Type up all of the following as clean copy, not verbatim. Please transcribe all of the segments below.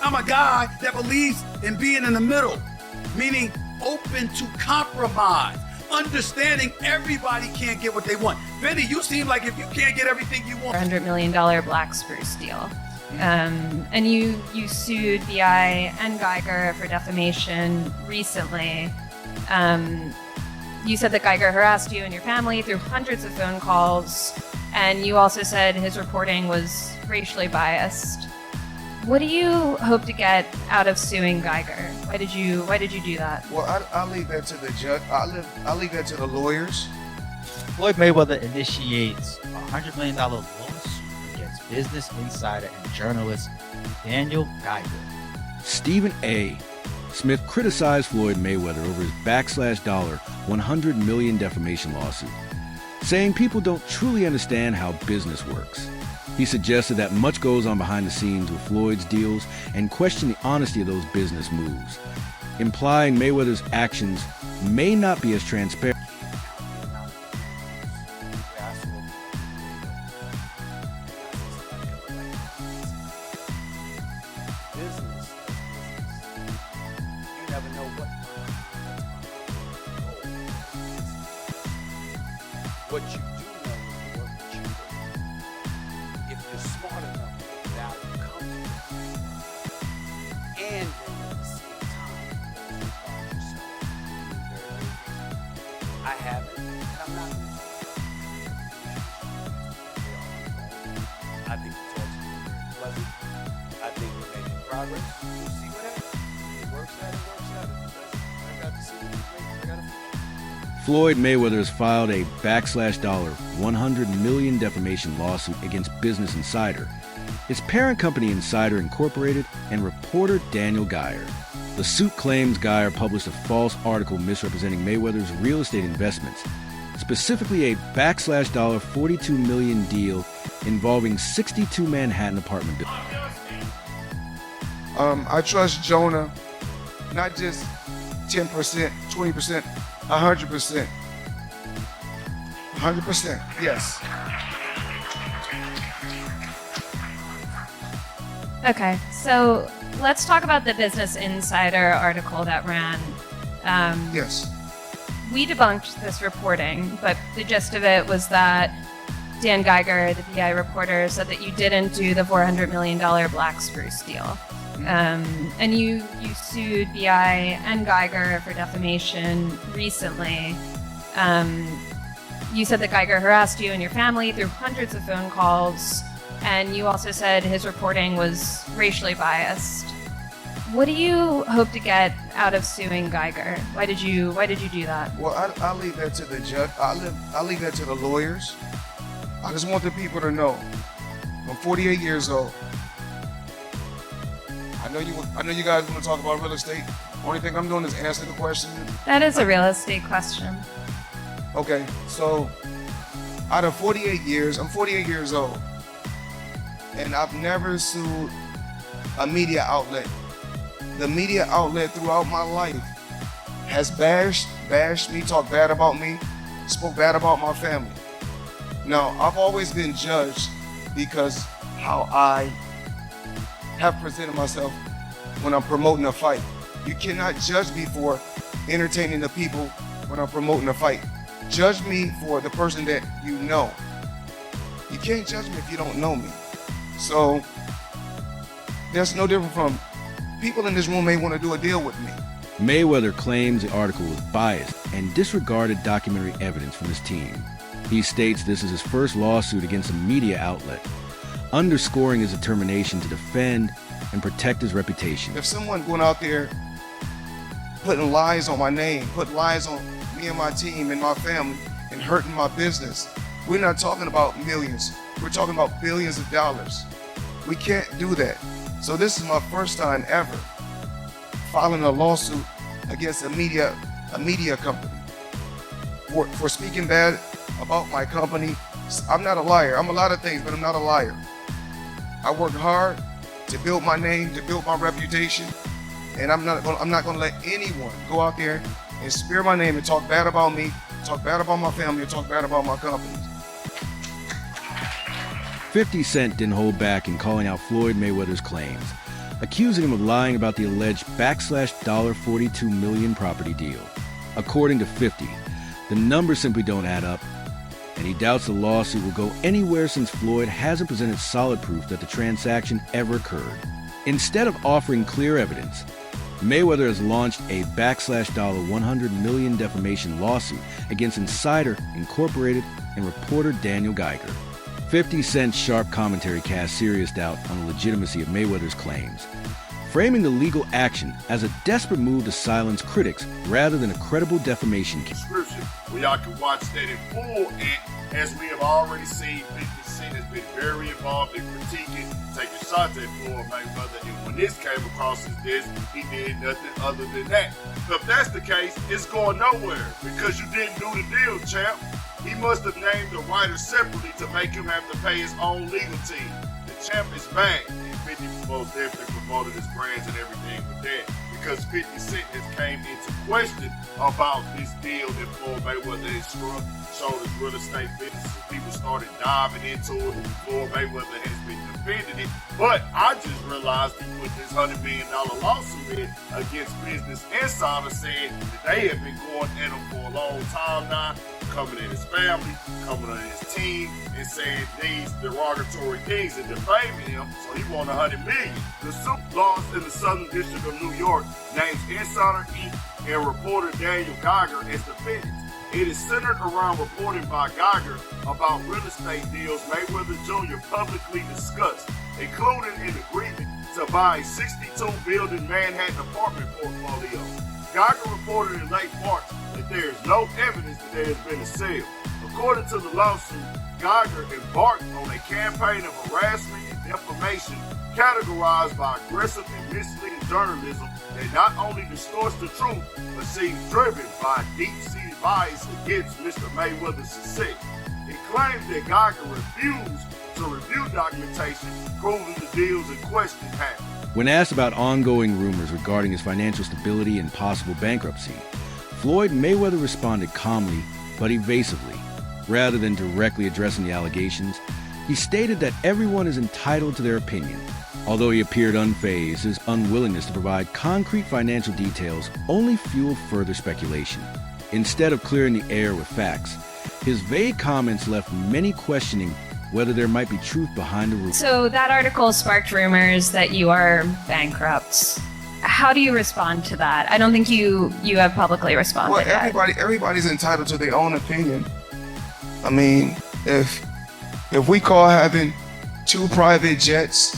I'm a guy that believes in being in the middle, meaning open to compromise, understanding everybody can't get what they want. Benny, you seem like if you can't get everything you want. $100 million black spruce deal. And you sued BI and Geiger for defamation recently. You said that Geiger harassed you and your family through hundreds of phone calls, and you also said his reporting was racially biased. What do you hope to get out of suing Geiger? Why did you do that? Well, I'll leave that to the judge. I'll leave that to the lawyers. Floyd Mayweather initiates a $100 million lawsuit against Business Insider and journalist Daniel Geiger. Stephen A. Smith criticized Floyd Mayweather over his $100 million defamation lawsuit, saying people don't truly understand how business works. He suggested that much goes on behind the scenes with Floyd's deals and questioned the honesty of those business moves, implying Mayweather's actions may not be as transparent. You never know what you do know is the work that you do. If you're smart enough, value comes with it. And then at the same time, you find yourself being very busy. I haven't, and I'm not going to. I think the talks are very pleasant. I think we're making progress. We'll see what happens. If it works out, it works out. If it doesn't, I got to see what it makes. I got to. Floyd Mayweather has filed a $100 million defamation lawsuit against Business Insider, its parent company Insider Incorporated, and reporter Daniel Geiger. The suit claims Geiger published a false article misrepresenting Mayweather's real estate investments, specifically a $42 million deal involving 62 Manhattan apartment buildings. I trust Jonah, not just 10%, 20%, 100%. 100%, yes. Okay, so let's talk about the Business Insider article that ran. Yes. We debunked this reporting, but the gist of it was that Dan Geiger, the BI reporter, said that you didn't do the $400 million black spruce deal. And you sued BI and Geiger for defamation recently. You said that Geiger harassed you and your family through hundreds of phone calls, and you also said his reporting was racially biased. What do you hope to get out of suing Geiger? Why did you do that? Well, I'll leave that to the judge. I'll leave that to the lawyers. I just want the people to know. I'm 48 years old. I know you guys want to talk about real estate. Only thing I'm doing is answer the question. That is a real estate question. Okay, so out of 48 years, I'm 48 years old, and I've never sued a media outlet. The media outlet throughout my life has bashed me, talked bad about me, spoke bad about my family. Now, I've always been judged because how I have presented myself when I'm promoting a fight. You cannot judge me for entertaining the people when I'm promoting a fight. Judge me for the person that you know. You can't judge me if you don't know me. So that's no different from people in this room may want to do a deal with me. Mayweather claims the article was biased and disregarded documentary evidence from his team. He states this is his first lawsuit against a media outlet, underscoring his determination to defend and protect his reputation. If someone going out there putting lies on my name, put lies on me and my team and my family and hurting my business, we're not talking about millions. We're talking about billions of dollars. We can't do that. So this is my first time ever filing a lawsuit against a media company for speaking bad about my company. I'm not a liar. I'm a lot of things, but I'm not a liar. I worked hard to build my name, to build my reputation, and I'm not going to let anyone go out there and smear my name and talk bad about me, talk bad about my family, and talk bad about my company. 50 Cent didn't hold back in calling out Floyd Mayweather's claims, accusing him of lying about the alleged $42 million property deal. According to 50, the numbers simply don't add up, and he doubts the lawsuit will go anywhere since Floyd hasn't presented solid proof that the transaction ever occurred. Instead of offering clear evidence, Mayweather has launched a $100 million defamation lawsuit against Insider Incorporated and reporter Daniel Geiger. 50 Cent's sharp commentary cast serious doubt on the legitimacy of Mayweather's claims, framing the legal action as a desperate move to silence critics rather than a credible defamation case. Description where y'all can watch that in full, and as we have already seen, 50 Cent has been very involved in critiquing, taking shots at Floyd Mayweather, and when this came across his desk, he did nothing other than that. So if that's the case, it's going nowhere because you didn't do the deal, champ. He must have named the writer separately to make him have to pay his own legal team. The champ is back, and 50 most definitely promoted his brands and everything with that, because 50 Cent has came into question about this deal that Floyd Mayweather has struck, showed his real estate businesses. People started diving into it. Floyd Mayweather has been defending it. But I just realized he put this $100 million lawsuit in against Business Insider, saying that they have been going at him for a long time now, coming at his family, coming at his team, and saying these derogatory things and defaming him, so he won $100 million. The suit lost in the Southern District of New York names Insider Inc. and reporter Daniel Geiger as defendants. It is centered around reporting by Geiger about real estate deals Mayweather Jr. publicly discussed, including an agreement to buy a 62-building Manhattan apartment portfolio. Geiger reported in late March that there is no evidence that there has been a sale. According to the lawsuit, Geiger embarked on a campaign of harassment and defamation categorized by aggressive and misleading journalism that not only distorts the truth, but seems driven by deep-seated bias against Mr. Mayweather's success. It claims that Geiger refused to review documentation proving the deals in question happened. When asked about ongoing rumors regarding his financial stability and possible bankruptcy, Floyd Mayweather responded calmly but evasively. Rather than directly addressing the allegations, he stated that everyone is entitled to their opinion. Although he appeared unfazed, his unwillingness to provide concrete financial details only fueled further speculation. Instead of clearing the air with facts, his vague comments left many questioning whether there might be truth behind the rumors. So that article sparked rumors that you are bankrupt. How do you respond to that? I don't think you have publicly responded Well, yet. everybody's entitled to their own opinion. I mean, if we call having 2 private jets,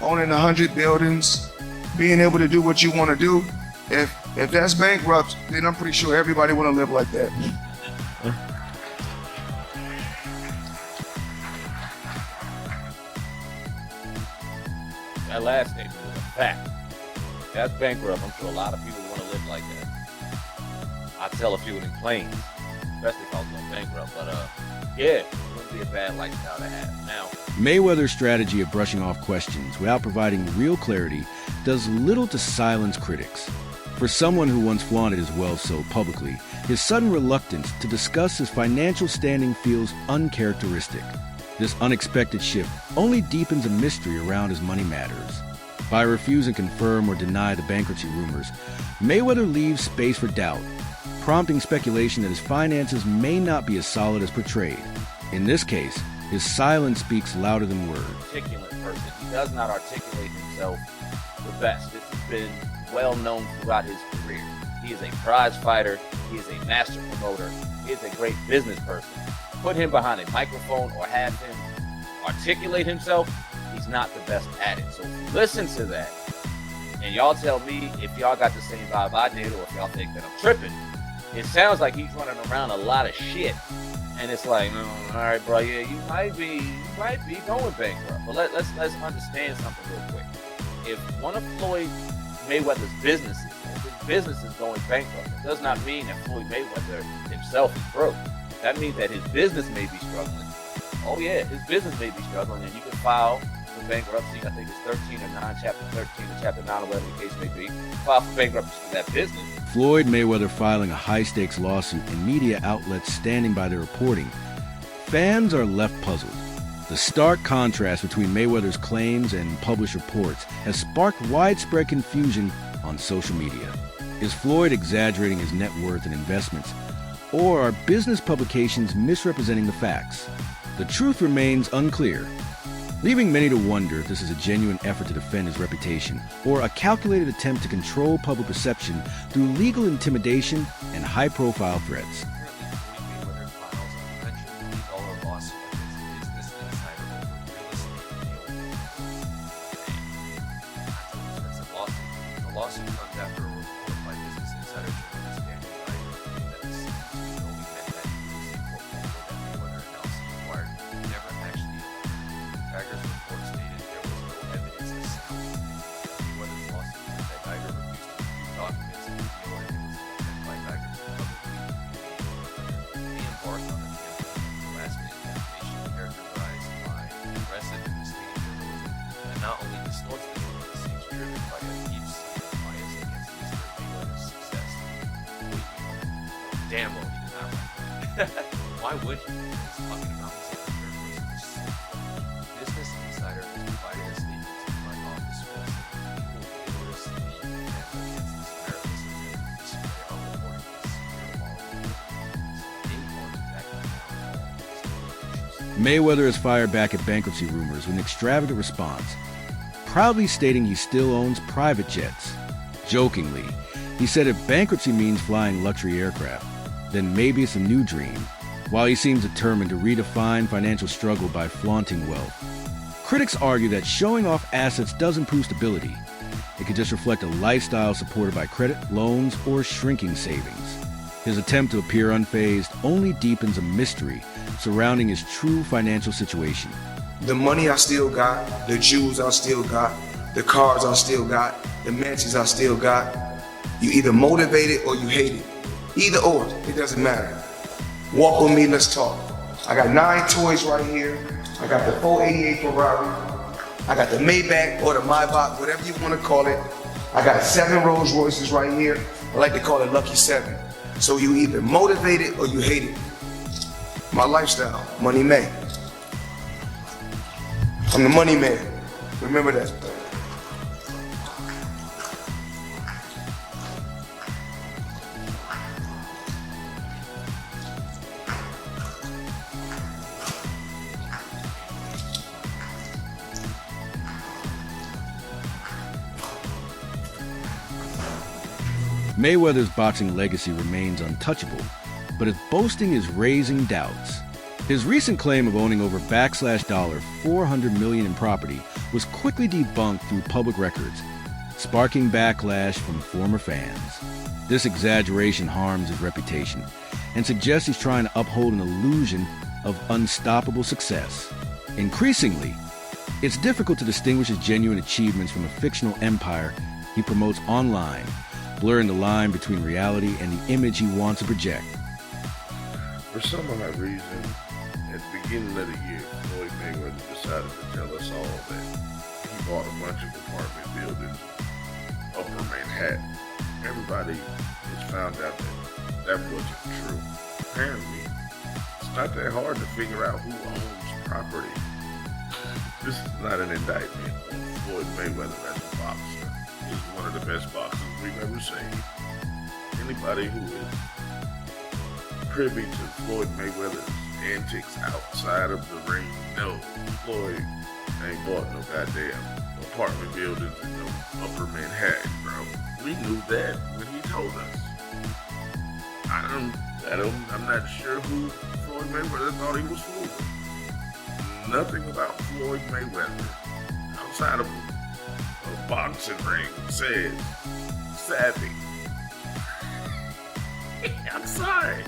owning 100 buildings, being able to do what you want to do, if that's bankrupt, then I'm pretty sure everybody want to live like that. That last statement was a fact. That's bankrupt. I'm sure a lot of people want to live like that. I tell a few of them planes, especially if I was going bankrupt. But yeah, it wouldn't be a bad lifestyle to have. Now, Mayweather's strategy of brushing off questions without providing real clarity does little to silence critics. For someone who once flaunted his wealth so publicly, his sudden reluctance to discuss his financial standing feels uncharacteristic. This unexpected shift only deepens the mystery around his money matters. By refusing to confirm or deny the bankruptcy rumors, Mayweather leaves space for doubt, prompting speculation that his finances may not be as solid as portrayed. In this case, his silence speaks louder than words. articulate person. He does not articulate himself the best. This has been well known throughout his career. He is a prize fighter. He is a master promoter. He is a great business person. Put him behind a microphone or have him articulate himself, he's not the best at it. So listen to that. And y'all tell me if y'all got the same vibe I did or if y'all think that I'm tripping. It sounds like he's running around a lot of shit. And it's like, all right, bro, yeah, you might be going bankrupt. But let's understand something real quick. If one of Floyd Mayweather's businesses, if his business is going bankrupt, it does not mean that Floyd Mayweather himself is broke. That means that his business may be struggling. Oh yeah, his business may be struggling, and you can file for bankruptcy. I think it's 13 or 9, chapter 13 or chapter 9, or whatever the case may be. File for bankruptcy for that business. Floyd Mayweather filing a high-stakes lawsuit and media outlets standing by their reporting, fans are left puzzled. The The stark contrast between Mayweather's claims and published reports has sparked widespread confusion on social media. Is Floyd exaggerating his net worth and investments, or are business publications misrepresenting the facts? The truth remains unclear, leaving many to wonder if this is a genuine effort to defend his reputation or a calculated attempt to control public perception through legal intimidation and high-profile threats. Apparently, Floyd Mayweather files a $100 million lawsuit against Business Insider over real estate deal. It's a lawsuit. The lawsuit comes after a report by Business Insider journalist Daniel Geiger that the $62 million Manhattan real estate portfolio that Mayweather and LC acquired never actually occurred. Geiger's report stated there was no evidence of sale. Mayweather's lawsuit said that Geiger refused to review documents in the deal and it was an attempt by Geiger to publicly humiliate Mayweather. They embarked on a campaign of harassment and defamation characterized by aggressive and misleading journalism that not only distorts the truth but seems driven by a deep-seated bias against Mr. Mayweather's success. Damn well he did not write that. Why would he? He's talking about himself in third person, which is so funny. Business Insider has provided a statement to my office source that people vigorously defend against this meritless attempt to discredit our reporting is severe moral weakness. They want to back down all this interest. Mayweather has fired back at bankruptcy rumors with an extravagant response, proudly stating he still owns private jets. Jokingly, he said if bankruptcy means flying luxury aircraft, then maybe it's a new dream, while he seems determined to redefine financial struggle by flaunting wealth. Critics argue that showing off assets doesn't prove stability. It could just reflect a lifestyle supported by credit, loans, or shrinking savings. His attempt to appear unfazed only deepens a mystery surrounding his true financial situation. The money I still got, the jewels I still got, the cars I still got, the mansions I still got. You either motivate it or you hate it. Either or, it doesn't matter. Walk with me, let's talk. I got 9 toys right here. I got the 488 Ferrari. I got the Maybach or the Maybach, whatever you want to call it. I got 7 Rolls Royces right here. I like to call it Lucky 7. So you either motivate it or you hate it. My lifestyle, money made. I'm the money man. Remember that. Mayweather's boxing legacy remains untouchable, but his boasting is raising doubts. His recent claim of owning over $400 million in property was quickly debunked through public records, sparking backlash from former fans. This exaggeration harms his reputation and suggests he's trying to uphold an illusion of unstoppable success. Increasingly, it's difficult to distinguish his genuine achievements from a fictional empire he promotes online, blurring the line between reality and the image he wants to project. For some odd reason, at the beginning of the year, Floyd Mayweather decided to tell us all that he bought a bunch of apartment buildings in Upper Manhattan. Everybody has found out that that wasn't true. Apparently, it's not that hard to figure out who owns property. This is not an indictment on Floyd Mayweather as a boxer. He's one of the best boxers we've ever seen. Anybody who is privy to Floyd Mayweather's antics outside of the ring knows Floyd ain't bought no goddamn apartment buildings in no Upper Manhattan, bro. We knew that when he told us. I'm not sure who Floyd Mayweather thought he was fooling. Nothing about Floyd Mayweather outside of a boxing ring says savvy. I'm sorry.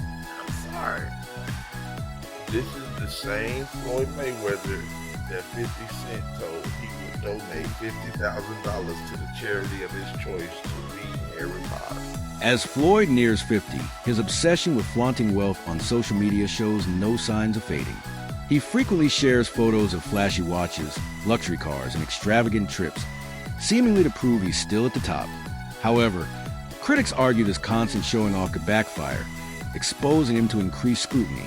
This is the same Floyd Mayweather that 50 Cent told he would donate $50,000 to the charity of his choice to read Harry Potter. As Floyd nears 50, his obsession with flaunting wealth on social media shows no signs of fading. He frequently shares photos of flashy watches, luxury cars, and extravagant trips, seemingly to prove he's still at the top. However, critics argue this constant showing off could backfire, exposing him to increased scrutiny.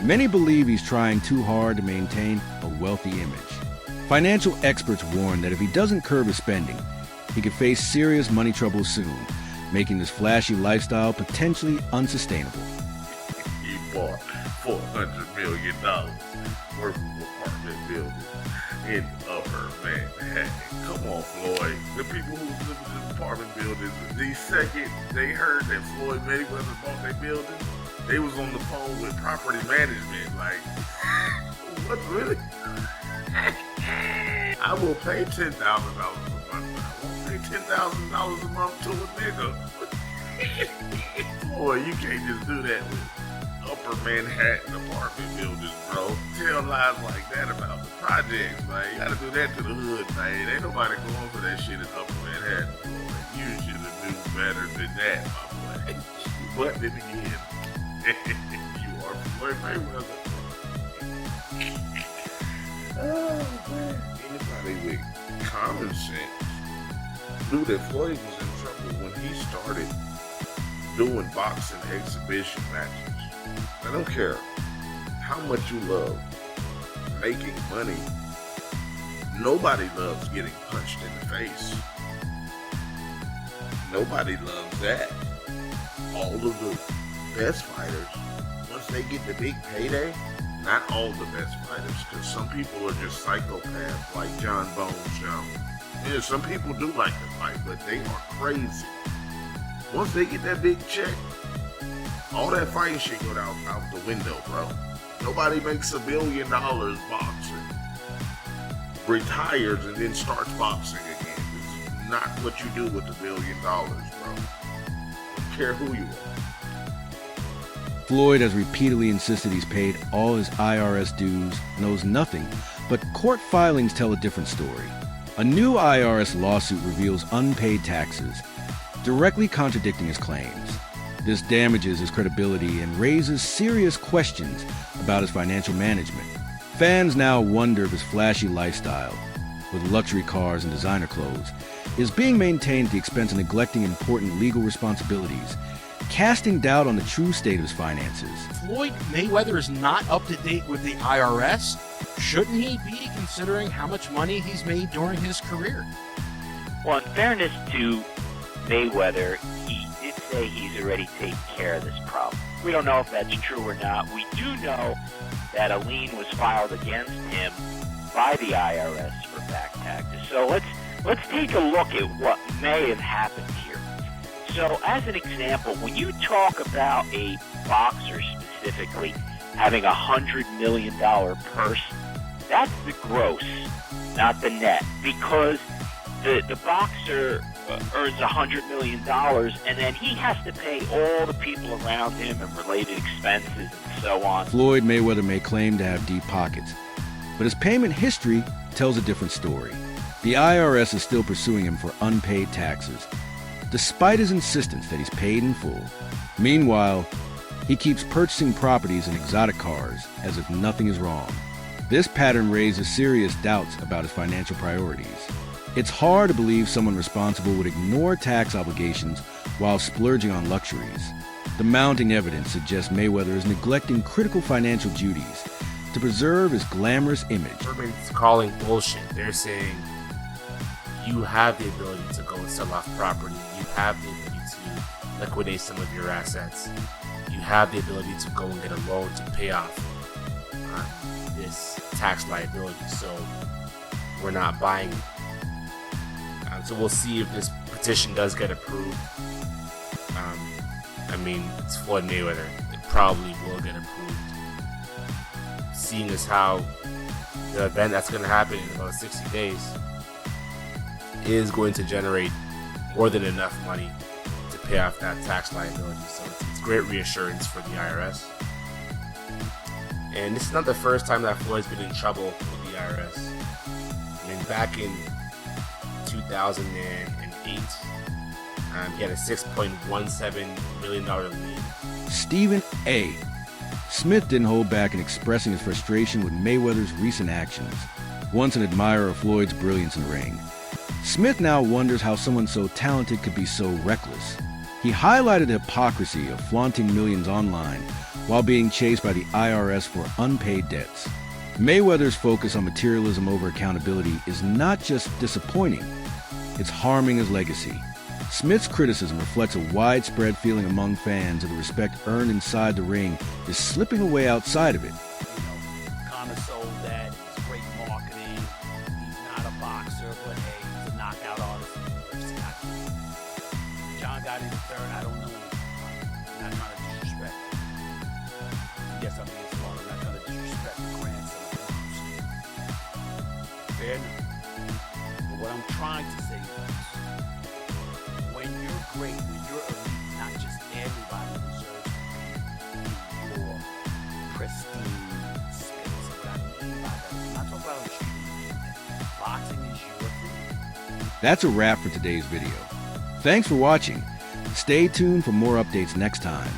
Many believe he's trying too hard to maintain a wealthy image. Financial experts warn that if he doesn't curb his spending, he could face serious money trouble soon, making this flashy lifestyle potentially unsustainable. He bought $400 million worth of apartment buildings in Upper Manhattan. Come on, Floyd. The people who live in the apartment buildings, the second they heard that Floyd Mayweather bought their building, they was on the phone with property management. Like, what really? I will pay $10,000 a month, but I won't pay $10,000 a month to a nigga. Boy, you can't just do that with Upper Manhattan apartment buildings, bro. Tell lies like that about the projects, man. You gotta do that to the hood, man. Ain't nobody going for that shit in Upper Manhattan, boy. You should have knew better than that, my boy. But then again, you are Floyd Mayweather. Oh, man. Anybody with common sense knew that Floyd was in trouble when he started doing boxing exhibition matches. I don't care how much you love making money. Nobody loves getting punched in the face. Nobody loves that. All of the best fighters, once they get the big payday, not all the best fighters, because some people are just psychopaths like John Bones Jones. Yeah, some people do like to fight, but they are crazy. Once they get that big check, all that fighting shit go out the window, bro. Nobody makes $1 billion boxing, retires, and then starts boxing again. It's not what you do with $1 billion, bro. Don't care who you are. Floyd has repeatedly insisted he's paid all his IRS dues and owes nothing, but court filings tell a different story. A new IRS lawsuit reveals unpaid taxes, directly contradicting his claims. This damages his credibility and raises serious questions about his financial management. Fans now wonder if his flashy lifestyle, with luxury cars and designer clothes, is being maintained at the expense of neglecting important legal responsibilities, casting doubt on the true state of his finances. Floyd Mayweather is not up to date with the IRS. Shouldn't he be, considering how much money he's made during his career? Well, in fairness to Mayweather, he did say he's already taken care of this problem. We don't know if that's true or not. We do know that a lien was filed against him by the IRS for back taxes. So let's take a look at what may have happened here. So as an example, when you talk about a boxer specifically having $100 million purse, that's the gross, not the net, because the boxer earns $100 million, and then he has to pay all the people around him and related expenses and so on. Floyd Mayweather may claim to have deep pockets, but his payment history tells a different story. The IRS is still pursuing him for unpaid taxes, despite his insistence that he's paid in full. Meanwhile, he keeps purchasing properties and exotic cars as if nothing is wrong. This pattern raises serious doubts about his financial priorities. It's hard to believe someone responsible would ignore tax obligations while splurging on luxuries. The mounting evidence suggests Mayweather is neglecting critical financial duties to preserve his glamorous image. Government's calling bullshit. They're saying you have the ability to go and sell off property. You have the ability to liquidate some of your assets. You have the ability to go and get a loan to pay off this tax liability. So we're not buying it. So we'll see if this petition does get approved. I mean, it's Floyd Mayweather. It probably will get approved. Seeing as how the event that's going to happen in about 60 days is going to generate more than enough money to pay off that tax liability. So it's great reassurance for the IRS. And this is not the first time that Floyd's been in trouble with the IRS. I mean, back in 2008, he had a $6.17 million lien. Stephen A. Smith didn't hold back in expressing his frustration with Mayweather's recent actions. Once an admirer of Floyd's brilliance in the ring, Smith now wonders how someone so talented could be so reckless. He highlighted the hypocrisy of flaunting millions online while being chased by the IRS for unpaid debts. Mayweather's focus on materialism over accountability is not just disappointing, it's harming his legacy. Smith's criticism reflects a widespread feeling among fans that the respect earned inside the ring is slipping away outside of it. Connor sold that. It's great marketing. He's not a boxer, but hey, he's a knockout artist. John got in the third. I don't know him. I'm not trying to disrespect. Yes, I'm being smart. I'm not trying to disrespect the grandson of the monster. Fair enough. But what I'm trying to say is, when you're great, when you're elite, not just everybody deserves to be in your pristine space. What I mean by that is, I'm not talking about on the street. Boxing is your thing. That's a wrap for today's video. Thanks for watching. Stay tuned for more updates next time.